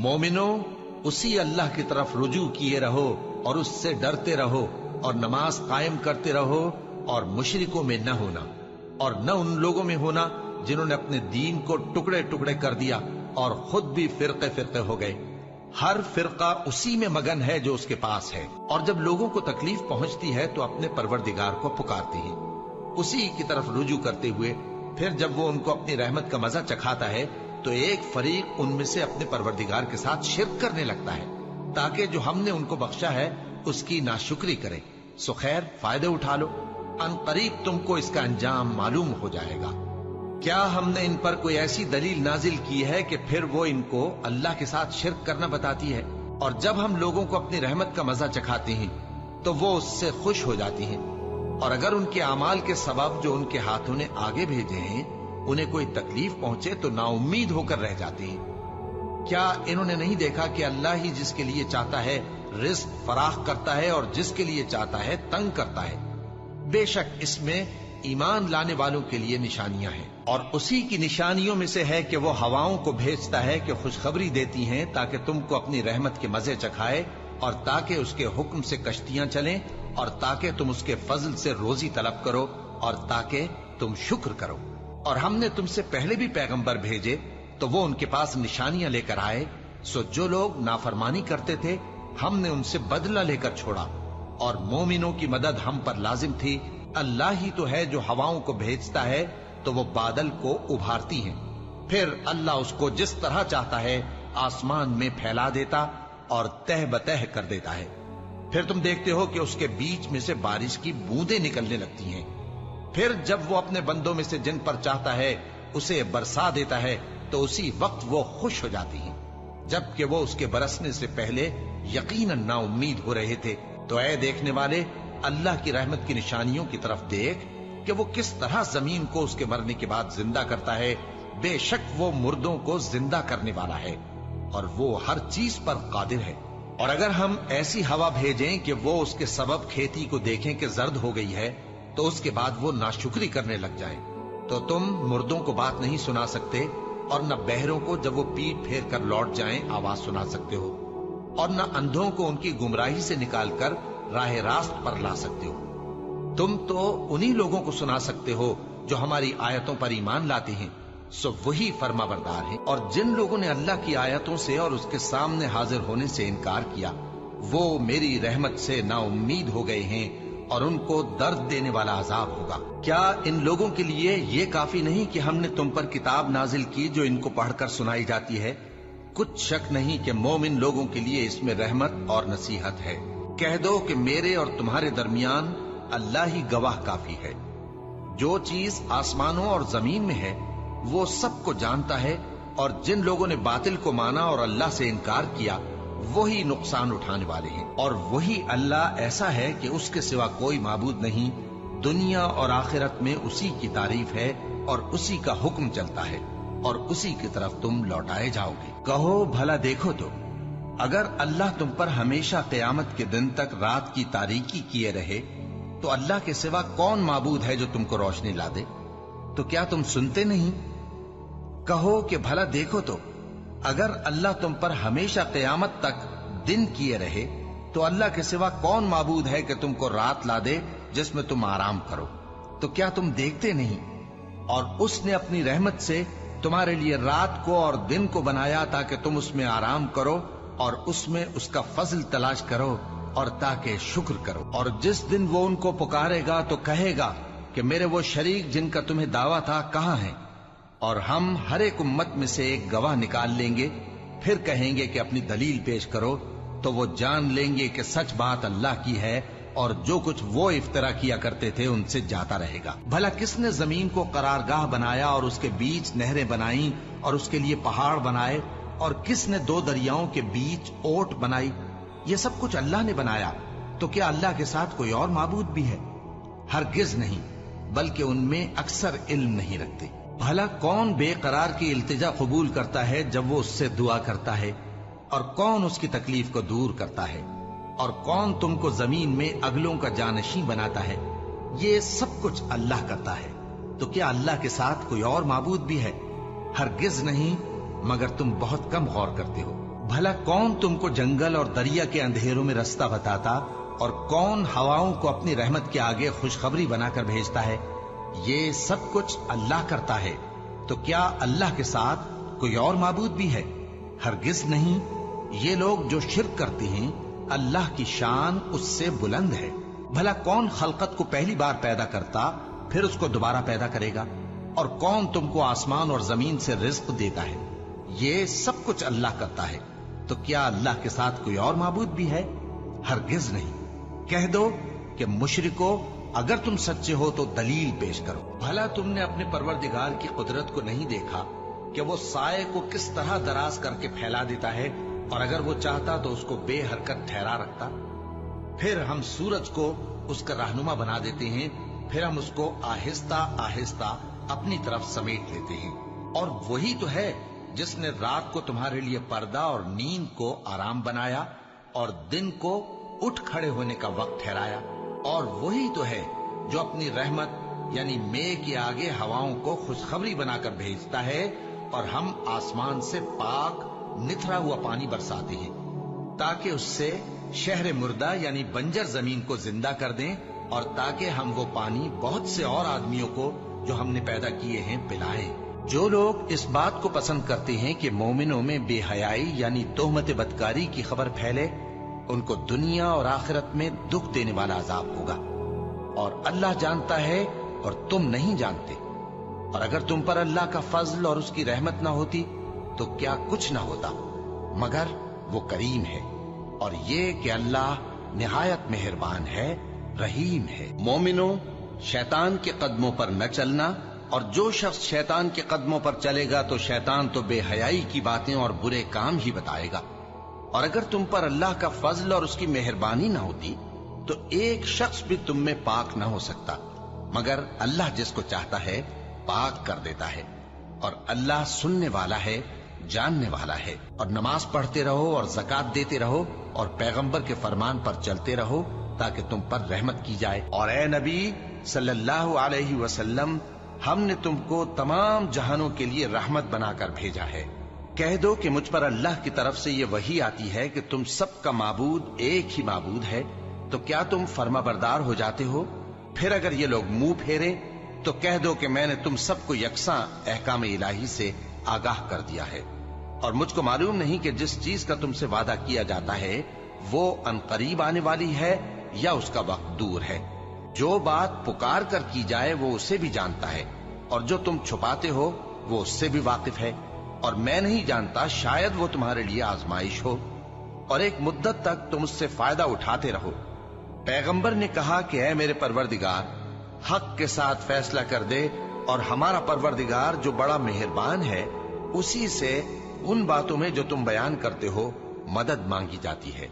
मोमिनो, उसी अल्लाह की तरफ रुजू किए रहो और उससे डरते रहो और नमाज कायम करते रहो और मुशरिकों में न होना और न उन लोगों में होना जिन्होंने अपने दीन को टुकड़े टुकड़े कर दिया और खुद भी फिरके फिरके हो गए। हर फिरका उसी में मगन है जो उसके पास है, और जब लोगों को तकलीफ पहुंचती है तो अपने परवरदिगार को पुकारते हैं, उसी की तरफ रुजू करते हुए। फिर जब वो उनको अपनी रहमत का मजा चखाता है तो एक फरीक उनमें से अपने परवरदिगार के साथ शिर्क करने लगता है ताकि जो हमने उनको बख्शा है उसकी नाशुक्री करे। सो खैर, फायदे उठा लो, अनकरीब तुमको इसका अंजाम मालूम हो जाएगा। क्या हमने इन पर कोई ऐसी दलील नाजिल की है कि फिर वो इनको अल्लाह के साथ शिर्क करना बताती है? और जब हम लोगों को अपनी रहमत का मजा चखाते हैं तो वो उससे खुश हो जाती हैं, और अगर उनके अमाल के सबब जो उनके हाथों ने आगे भेजे हैं उन्हें कोई तकलीफ पहुंचे तो नाउम्मीद होकर रह जाती हैं। क्या इन्होंने नहीं देखा कि अल्लाह ही जिसके लिए चाहता है रिज्क फराख करता है और जिसके लिए चाहता है तंग करता है? बेशक इसमें ईमान लाने वालों के लिए निशानियां हैं, और उसी की निशानियों में से है कि वो हवाओं को भेजता है कि खुशखबरी देती हैं ताकि तुमको अपनी रहमत के मजे चखाए, और ताकि उसके हुक्म से कश्तियां चलें, और ताकि तुम उसके फजल से रोजी तलब करो, और ताकि तुम शुक्र करो। और हमने तुमसे पहले भी पैगंबर भेजे तो वो उनके पास निशानियां लेकर आए। सो जो लोग नाफरमानी करते थे हमने उनसे बदला लेकर छोड़ा, और मोमिनों की मदद हम पर लाजिम थी। अल्लाह ही तो है जो हवाओं को भेजता है तो वो बादल को उभारती हैं, फिर अल्लाह उसको जिस तरह चाहता है आसमान में फैला देता और तह बतह कर देता है। फिर तुम देखते हो कि उसके बीच में से बारिश की बूंदें निकलने लगती हैं। फिर जब वो अपने बंदों में से जिन पर चाहता है उसे बरसा देता है तो उसी वक्त वो खुश हो जाती हैं, जबकि वो उसके बरसने से पहले यकीनन नाउम्मीद हो रहे थे। तो ऐ देखने वाले, अल्लाह की रहमत की निशानियों की तरफ देख कि वो किस तरह जमीन को उसके मरने के बाद जिंदा करता है। बेशक वो मुर्दों को जिंदा करने वाला है और वो हर चीज पर कादिर है। और अगर हम ऐसी हवा भेजें कि वो उसके सबब खेती को देखें कि जर्द हो गई है तो उसके बाद वो नाशुक्री करने लग जाए, तो तुम मुर्दों को बात नहीं सुना सकते, और न बहरों को जब वो पीठ फेर कर लौट जाएं आवाज सुना सकते हो, और न अंधों को उनकी गुमराही से निकालकर राह रास्त पर ला सकते हो। तुम तो उन्हीं लोगों को सुना सकते हो जो हमारी आयतों पर ईमान लाते हैं, सो वही फर्माबरदार हैं। और जिन लोगों ने अल्लाह की आयतों से और उसके सामने हाजिर होने से इनकार किया वो मेरी रहमत से नाउम्मीद हो गए हैं और उनको दर्द देने वाला अजाब होगा। क्या इन लोगों के लिए ये काफी नहीं कि हमने तुम पर किताब नाजिल की जो इनको पढ़कर सुनाई जाती है? कुछ शक नहीं कि मोमिन लोगों के लिए इसमें रहमत और नसीहत है। कह दो कि मेरे और तुम्हारे दरमियान अल्लाह ही गवाह काफी है। जो चीज आसमानों और जमीन में है वो सबको जानता है, और जिन लोगों ने बातिल को माना और अल्लाह से इनकार किया वही नुकसान उठाने वाले हैं। और वही अल्लाह ऐसा है कि उसके सिवा कोई माबूद नहीं। दुनिया और आखिरत में उसी की तारीफ है और उसी का हुक्म चलता है और उसी की तरफ तुम लौटाए जाओगे। कहो भला देखो तो, अगर अल्लाह तुम पर हमेशा क़यामत के दिन तक रात की तारीकी किए रहे तो अल्लाह के सिवा कौन माबूद है जो तुमको रोशनी ला दे? तो क्या तुम सुनते नहीं? कहो कि भला देखो तो, अगर अल्लाह तुम पर हमेशा क़यामत तक दिन किए रहे तो अल्लाह के सिवा कौन माबूद है कि तुमको रात ला दे जिसमें तुम आराम करो? तो क्या तुम देखते नहीं? और उसने अपनी रहमत से तुम्हारे लिए रात को और दिन को बनाया ताकि तुम उसमें आराम करो और उसमें उसका फजल तलाश करो और ताकि शुक्र करो। और जिस दिन वो उनको पुकारेगा तो कहेगा कि मेरे वो शरीक जिनका तुम्हें दावा था कहाँ हैं? और हम हर एक उम्मत में से एक गवाह निकाल लेंगे, फिर कहेंगे कि अपनी दलील पेश करो, तो वो जान लेंगे कि सच बात अल्लाह की है और जो कुछ वो इफ्तरा किया करते थे उनसे जाता रहेगा। भला किसने जमीन को करारगाह बनाया और उसके बीच नहरें बनाई और उसके लिए पहाड़ बनाए, और किसने दो दरियाओं के बीच ओट बनाई? ये सब कुछ अल्लाह ने बनाया। तो क्या अल्लाह के साथ कोई और माबूद भी है? हरगिज नहीं, बल्कि उनमें अक्सर इल्म नहीं रखते। भला कौन बेकरार की इल्तिजा कबूल करता है जब वो उससे दुआ करता है, और कौन उसकी तकलीफ को दूर करता है, और कौन तुमको जमीन में अगलों का जानशी बनाता है? ये सब कुछ अल्लाह करता है। तो क्या अल्लाह के साथ कोई और माबूद भी है? हरगिज नहीं, मगर तुम बहुत कम गौर करते हो। भला कौन तुमको जंगल और दरिया के अंधेरों में रास्ता बताता, और कौन हवाओं को अपनी रहमत के आगे खुशखबरी बनाकर भेजता है? ये सब कुछ अल्लाह करता है। तो क्या अल्लाह के साथ कोई और माबूद भी है? हरगिज नहीं। ये लोग जो शिर्क करते हैं, अल्लाह की शान उससे बुलंद है। भला कौन खलकत को पहली बार पैदा करता, फिर उसको दोबारा पैदा करेगा? और कौन तुमको आसमान और जमीन से रिज्क देता है? ये सब कुछ अल्लाह करता है। तो क्या अल्लाह के साथ कोई और माबूद भी है? हरगिज नहीं। कह दो कि मुशरिको, अगर तुम सच्चे हो तो दलील पेश करो। भला तुमने अपने परवरदिगार की कुदरत को नहीं देखा कि वो साए को किस तरह दराज करके फैला देता है, और अगर वो चाहता तो उसको बेहरकत ठहरा रखता? फिर हम सूरज को उसका रहनुमा बना देते हैं, फिर हम उसको आहिस्ता आहिस्ता अपनी तरफ समेट लेते हैं। और वही तो है जिसने रात को तुम्हारे लिए पर्दा और नींद को आराम बनाया, और दिन को उठ खड़े होने का वक्त ठहराया। और वही तो है जो अपनी रहमत यानी मेघ के आगे हवाओं को खुशखबरी बनाकर भेजता है, और हम आसमान से पाक निथरा हुआ पानी बरसाते हैं, ताकि उससे शहर मुर्दा यानी बंजर जमीन को जिंदा कर दें, और ताकि हम वो पानी बहुत से और आदमियों को जो हमने पैदा किए हैं पिलाएं। जो लोग इस बात को पसंद करते हैं कि मोमिनों में बेहयाई यानी तोहमत बदकारी की खबर फैले, उनको दुनिया और आखिरत में दुख देने वाला अजाब होगा। और अल्लाह जानता है और तुम नहीं जानते। और अगर तुम पर अल्लाह का फजल और उसकी रहमत ना होती तो क्या कुछ ना होता, मगर वो करीम है। और ये कि अल्लाह निहायत मेहरबान है, रहीम है। मोमिनो, शैतान के कदमों पर न चलना, और जो शख्स शैतान के कदमों पर चलेगा तो शैतान तो बेहयाई की बातें और बुरे काम ही बताएगा। और अगर तुम पर अल्लाह का फजल और उसकी मेहरबानी ना होती तो एक शख्स भी तुम में पाक ना हो सकता, मगर अल्लाह जिसको चाहता है पाक कर देता है। और अल्लाह सुनने वाला है, जानने वाला है। और नमाज पढ़ते रहो और ज़कात देते रहो और पैगंबर के फरमान पर चलते रहो ताकि तुम पर रहमत की जाए। और ए नबी सल्लल्लाहु अलैहि वसल्लम, हमने तुमको तमाम जहानों के लिए रहमत बनाकर भेजा है। कह दो कि मुझ पर अल्लाह की तरफ से ये वही आती है कि तुम सबका माबूद एक ही माबूद है, तो क्या तुम फर्माबरदार हो जाते हो? फिर अगर ये लोग मुंह फेरे तो कह दो कि मैंने तुम सबको यकसा अहकाम इलाही से आगाह कर दिया है। और मुझको मालूम नहीं कि जिस चीज का तुमसे वादा किया जाता है वो अनकरीब आने वाली है या उसका वक्त दूर है। जो बात पुकार कर की जाए वो उसे भी जानता है, और जो तुम छुपाते हो वो उससे भी वाकिफ है। और मैं नहीं जानता, शायद वो तुम्हारे लिए आजमाइश हो, और एक मुद्दत तक तुम उससे फायदा उठाते रहो। पैगंबर ने कहा कि ऐ मेरे परवरदिगार, हक के साथ फैसला कर दे, और हमारा परवरदिगार जो बड़ा मेहरबान है उसी से उन बातों में जो तुम बयान करते हो मदद मांगी जाती है।